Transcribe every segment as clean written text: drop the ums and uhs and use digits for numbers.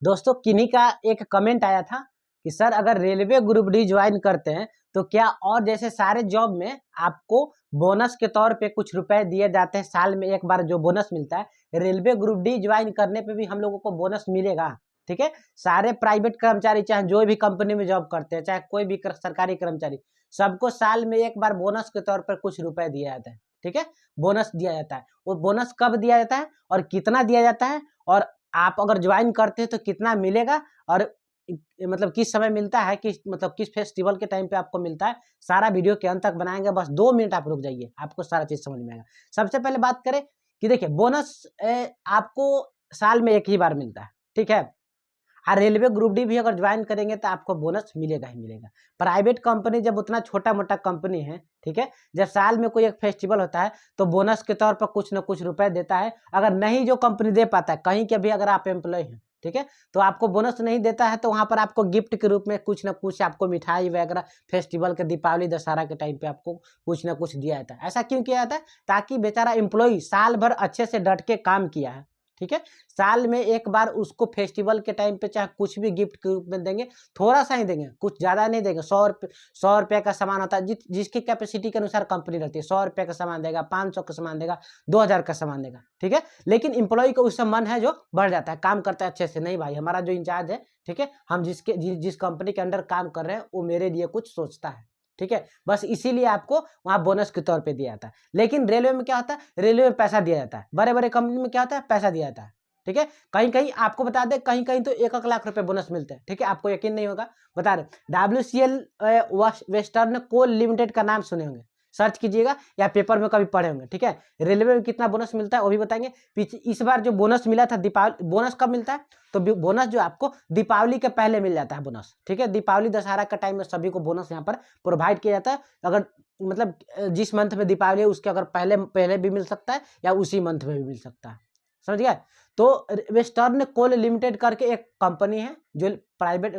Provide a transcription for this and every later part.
दोस्तों किन्हीं का एक कमेंट आया था कि सर अगर रेलवे ग्रुप डी ज्वाइन करते हैं तो क्या और जैसे सारे जॉब में आपको बोनस के तौर पे कुछ रुपए दिए जाते हैं, साल में एक बार जो बोनस मिलता है, रेलवे ग्रुप डी ज्वाइन करने पे भी हम लोगों को बोनस मिलेगा? ठीक है, सारे प्राइवेट कर्मचारी चाहे जो भी कंपनी में जॉब करते हैं, चाहे कोई भी सरकारी कर्मचारी, सबको साल में एक बार बोनस के तौर पर कुछ रुपए दिया जाता है। ठीक है, बोनस दिया जाता है। वो बोनस कब दिया जाता है और कितना दिया जाता है, और आप अगर ज्वाइन करते हैं तो कितना मिलेगा, और मतलब किस समय मिलता है, किस फेस्टिवल के टाइम पे आपको मिलता है, सारा वीडियो के अंत तक बनाएंगे। बस 2 मिनट आप रुक जाइए, आपको सारा चीज समझ में आएगा। सबसे पहले बात करें कि देखिए बोनस आपको साल में एक ही बार मिलता है। ठीक है, और रेलवे ग्रुप डी भी अगर ज्वाइन करेंगे तो आपको बोनस मिलेगा ही मिलेगा। प्राइवेट कंपनी जब उतना छोटा मोटा कंपनी है, ठीक है, जब साल में कोई एक फेस्टिवल होता है तो बोनस के तौर पर कुछ ना कुछ रुपए देता है। अगर नहीं जो कंपनी दे पाता है, कहीं के भी अगर आप एम्प्लॉय हैं, ठीक है, तो आपको बोनस नहीं देता है, तो वहां पर आपको गिफ्ट के रूप में कुछ ना कुछ आपको मिठाई वगैरह फेस्टिवल के दीपावली दशहरा के टाइम पे आपको कुछ ना कुछ दिया जाता है। ऐसा क्यों किया जाता है? ताकि बेचारा एम्प्लॉय साल भर अच्छे से डट के काम किया है, ठीक है, साल में एक बार उसको फेस्टिवल के टाइम पे चाहे कुछ भी गिफ्ट के रूप में देंगे, थोड़ा सा ही देंगे, कुछ ज्यादा नहीं देंगे। 100 रुपये का सामान होता है, जिसकी कैपेसिटी के अनुसार कंपनी रहती है। 100 रुपये का सामान देगा, 500 का सामान देगा, 2000 का सामान देगा। ठीक है, लेकिन इंप्लॉय को उससे मन है जो बढ़ जाता है, काम करता है अच्छे से। नहीं भाई, हमारा जो इंचार्ज है, ठीक है, हम जिस कंपनी के अंडर काम कर रहे हैं वो मेरे लिए कुछ सोचता है। ठीक है, बस इसीलिए आपको वहां बोनस के तौर पे दिया जाता है। लेकिन रेलवे में क्या होता है? रेलवे में पैसा दिया जाता है। बड़े बड़े कंपनी में क्या होता है? पैसा दिया जाता है। ठीक है, कहीं कहीं आपको बता दें, कहीं कहीं तो 1-1 लाख रुपए बोनस मिलते हैं। ठीक है, आपको यकीन नहीं होगा, बता रहे। WCL वेस्टर्न कोल लिमिटेड का नाम सुने होंगे, सर्च कीजिएगा या पेपर में कभी पढ़े होंगे। ठीक है, रेलवे में कितना बोनस मिलता है वो भी बताएंगे। पीछे इस बार जो बोनस मिला था, दीपावली बोनस कब मिलता है? तो बोनस जो आपको दीपावली के पहले मिल जाता है बोनस। ठीक है, दीपावली दशहरा का टाइम में सभी को बोनस यहाँ पर प्रोवाइड किया जाता है। अगर मतलब जिस मंथ में दीपावली है उसके अगर पहले भी मिल सकता है या उसी मंथ में भी मिल सकता है। समझ गया? तो वेस्टर्न कोल लिमिटेड करके एक कंपनी है जो प्राइवेट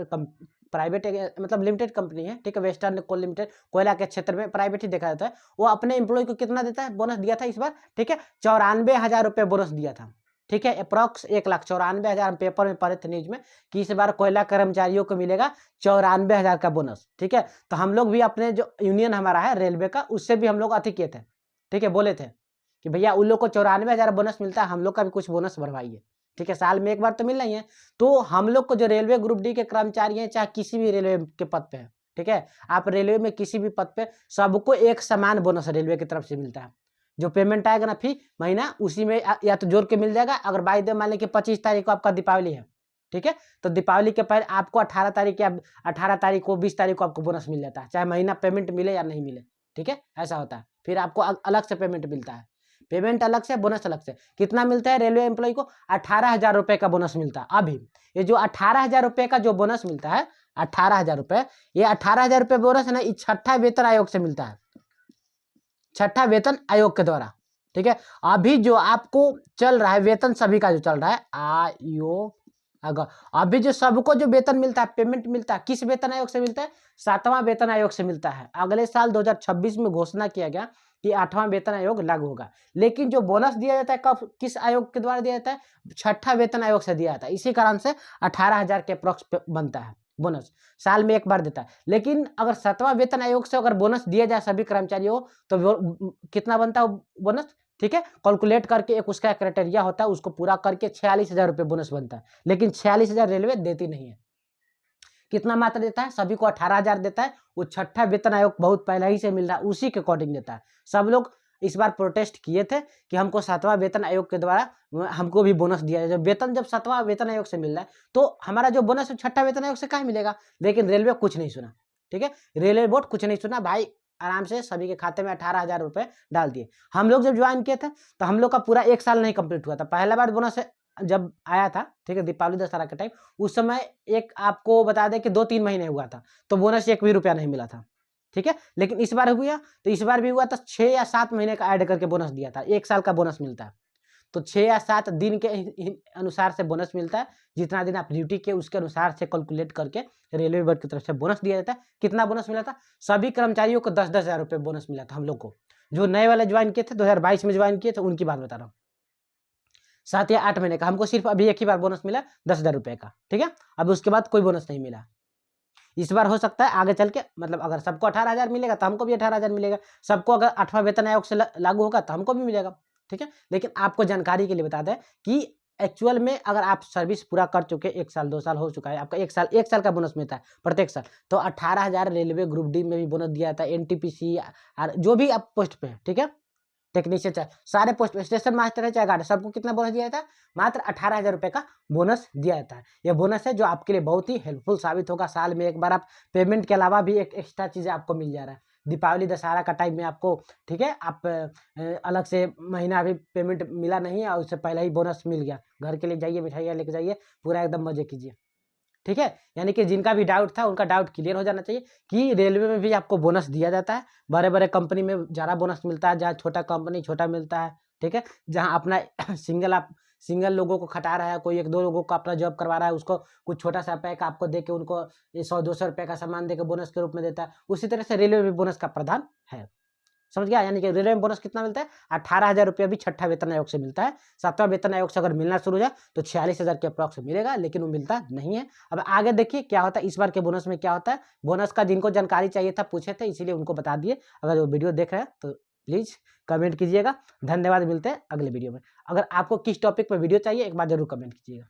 मतलब लिमिटेड कंपनी है। ठीक है, वेस्टर्न कोल लिमिटेड कोयला के क्षेत्र में प्राइवेट ही देखा जाता है। वो अपने एम्प्लॉय को कितना देता है? बोनस दिया था इस बार। ठीक है, 94,000 रुपये बोनस दिया था। ठीक है, अप्रॉक्स 1,94,000 हम पेपर में पढ़े थे न्यूज में कि इस बार कोयला कर्मचारियों को मिलेगा 94,000 का बोनस। ठीक है, तो हम लोग भी अपने जो यूनियन हमारा है रेलवे का, उससे भी हम लोग अति किए थे। ठीक है, बोले थे कि भैया उन लोग को 94,000 बोनस मिलता है, हम लोग का भी कुछ बोनस बढ़वाइए। ठीक है, साल में एक बार तो मिल रही है। तो हम लोग को जो रेलवे ग्रुप डी के कर्मचारी हैं, चाहे किसी भी रेलवे के पद पे है, ठीक है, आप रेलवे में किसी भी पद पे, सबको एक समान बोनस रेलवे की तरफ से मिलता है। जो पेमेंट आएगा ना फी महीना, उसी में या तो जोड़ के मिल जाएगा। अगर बाई द मान लें कि 25 तारीख को आपका दीपावली है, ठीक है, तो दीपावली के पहले आपको 18 तारीख या 18 तारीख को 20 तारीख को आपको बोनस मिल जाता है, चाहे महीना पेमेंट मिले या नहीं मिले। ठीक है, ऐसा होता है। फिर आपको अलग से पेमेंट मिलता है, पेमेंट अलग से, बोनस अलग से। कितना मिलता है रेलवे एम्प्लॉय को? 18,000 रुपए का बोनस मिलता है। अभी ये जो 18,000 रुपए का जो बोनस मिलता है, 18,000 रुपए, ये 18,000 रुपए बोनस है ना, छठा वेतन आयोग से मिलता है, छठा वेतन आयोग के द्वारा। ठीक है, अभी जो आपको चल रहा है वेतन, सभी का जो चल रहा है आयोग, अगर अभी जो सबको जो वेतन मिलता है, पेमेंट मिलता है, किस वेतन आयोग से मिलता है? 7वां वेतन आयोग से मिलता है। अगले साल 2026 में घोषणा किया गया कि 8वां वेतन आयोग लागू होगा। लेकिन जो बोनस दिया जाता है कब, किस आयोग के द्वारा दिया जाता है? छठा वेतन आयोग से दिया जाता है। इसी कारण से 18,000 के अप्रोक्स बनता है बोनस, साल में एक बार देता है। लेकिन अगर 7वां वेतन आयोग से अगर बोनस दिया जाए सभी कर्मचारियों को, तो कितना बनता है बोनस? ठीक है, कैलकुलेट करके एक उसका क्राइटेरिया होता है, उसको पूरा करके 46,000 रुपये बोनस बनता है। लेकिन 46,000 रेलवे देती नहीं है। कितना मात्रा देता है? सभी को 18,000 देता है। वो छठा वेतन आयोग बहुत पहले ही से मिल रहा है, उसी के अकॉर्डिंग देता है। सब लोग इस बार प्रोटेस्ट किए थे कि हमको 7वां वेतन आयोग के द्वारा हमको भी बोनस दिया जाए। जब वेतन 7वां वेतन आयोग से मिल रहा है, तो हमारा जो बोनस छठा वेतन आयोग से कहाँ मिलेगा? लेकिन रेलवे कुछ नहीं सुना। ठीक है, रेलवे बोर्ड कुछ नहीं सुना भाई, आराम से सभी के खाते में 18,000 रुपए डाल दिए। हम लोग जब ज्वाइन किए थे तो हम लोग का पूरा 1 साल नहीं कंप्लीट हुआ था। पहला बार बोनस जब आया था, ठीक है, दीपावली दशहरा के टाइम, उस समय एक आपको बता दें कि 2-3 महीने हुआ था, तो बोनस 1 भी रुपया नहीं मिला था। ठीक है, लेकिन इस बार हुआ, तो इस बार भी हुआ तो 6 या 7 महीने का ऐड करके बोनस दिया था। 1 साल का बोनस मिलता है, तो 6 या 7 दिन के अनुसार से बोनस मिलता है। जितना दिन आप ड्यूटी के उसके अनुसार से कैलकुलेट करके रेलवे बोर्ड की तरफ से बोनस दिया जाता है। कितना बोनस मिला था? सभी कर्मचारियों को 10-10 हजार रुपये बोनस मिला था। हम लोग को जो नए वाले ज्वाइन किए थे, 2022 में ज्वाइन किए थे, उनकी बात बता रहा हूँ। 7 या 8 महीने का। हमको सिर्फ अभी एक ही बार बोनस मिला 10,000 रुपये का, ठीक है। अब उसके बाद कोई बोनस नहीं मिला। इस बार हो सकता है आगे चल के, मतलब अगर सबको 18,000 मिलेगा तो हमको भी 18,000 मिलेगा, सबको अगर 8वां वेतन आयोग से लागू होगा तो हमको भी मिलेगा, ठीक है। लेकिन आपको जानकारी के लिए बता दें कि एक्चुअल में अगर आप सर्विस पूरा कर चुके, 1 साल 2 साल हो चुका है आपका, 1 साल का बोनस मिलता है प्रत्येक साल, तो 18,000 रेलवे ग्रुप डी में भी बोनस दिया जाता है, एनटीपीसी और जो भी आप पोस्ट पे है, ठीक है, टेक्नीशियन चाहे सारे पोस्ट पे, स्टेशन मास्टर है चाहे गार्ड, सबको कितना बोनस दिया जाता है? मात्र 18,000 रुपये का बोनस दिया जाता है। ये बोनस है जो आपके लिए बहुत ही हेल्पफुल साबित होगा। साल में एक बार आप पेमेंट के अलावा भी एक एक्स्ट्रा चीज़ें आपको मिल जा रहा है। दीपावली दशहरा का टाइम में आपको, ठीक है, आप अलग से महीना अभी पेमेंट मिला नहीं है और उससे पहले ही बोनस मिल गया, घर के लिए जाइए, मिठाइयाँ लेके जाइए, पूरा एकदम मजे कीजिए, ठीक है। यानी कि जिनका भी डाउट था उनका डाउट क्लियर हो जाना चाहिए कि रेलवे में भी आपको बोनस दिया जाता है। बड़े बड़े कंपनी में ज़्यादा बोनस मिलता है, जहाँ छोटा कंपनी छोटा मिलता है, ठीक है। जहाँ अपना सिंगल लोगों को खटा रहा है, कोई 1-2 लोगों को अपना जॉब करवा रहा है, उसको कुछ छोटा सा पैक आपको दे के उनको 100-200 रुपये का सामान दे के बोनस के रूप में देता है। उसी तरह से रेलवे में भी बोनस का प्रावधान है, समझ गया। यानी कि रेलवे में बोनस कितना मिलता है? 18,000 रुपये अभी 6ठा वेतन आयोग से मिलता है। 7वां वेतन आयोग से अगर मिलना शुरू हो जाए तो 46,000 के अप्रॉक्स मिलेगा, लेकिन वो मिलता नहीं है। अब आगे देखिए क्या होता है, इस बार के बोनस में क्या होता है। बोनस का जिनको जानकारी चाहिए था पूछे थे, इसीलिए उनको बता दिए। अगर वो वीडियो देख रहे हैं तो प्लीज़ कमेंट कीजिएगा। धन्यवाद, मिलते हैं अगले वीडियो में। अगर आपको किस टॉपिक पर वीडियो चाहिए एक बार ज़रूर कमेंट कीजिएगा।